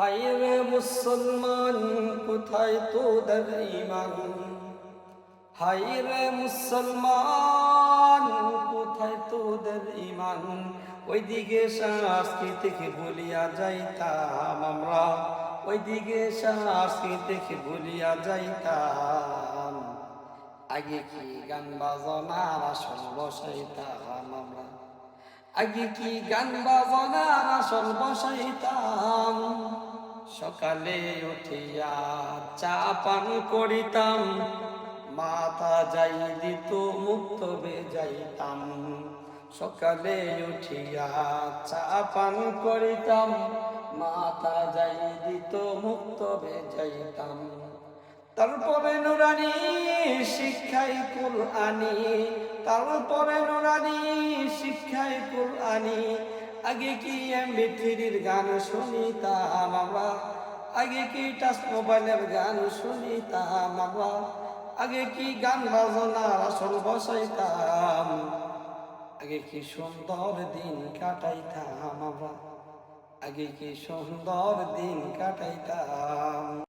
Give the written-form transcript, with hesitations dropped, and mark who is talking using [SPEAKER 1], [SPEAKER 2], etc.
[SPEAKER 1] হায়রে মুসলমান কোথায় তোদের ঈমান, হায়রে মুসলমান কোথায় তোদের ঈমান। ওইদিকে সংস্কৃতিক ভুলিয়া যাইতাম আমরা, ওইদিকে সংস্কৃতিক ভুলিয়া যাইতাম। আগে কি গান বাজনার আসল বসাইতাম আমরা, আগে কি গান বাজনার আসল বসাইতাম। সকালে উঠিয়া চা পান করিতাম, মাথা যাই দিত মুক্ত বেজাইতাম। সকালে উঠিয়া চা পান করিতাম, মাথা যাই দিত মুক্ত বেজাইতাম। তারপরে নুরানি শিক্ষাই কুরআনি, তারপরে নুরানি শিক্ষাই কুরআনি। আগে কি এমবি3-র গান শুনিতাম আমরা, আগে কি টাচ মোবাইলের গান শুনিতাম আমরা, আগে কি গান বাজনার আসল বসাইতাম। আগে কি সুন্দর দিন কাটাইতাম আমরা, আগে কি সুন্দর দিন কাটাইতাম।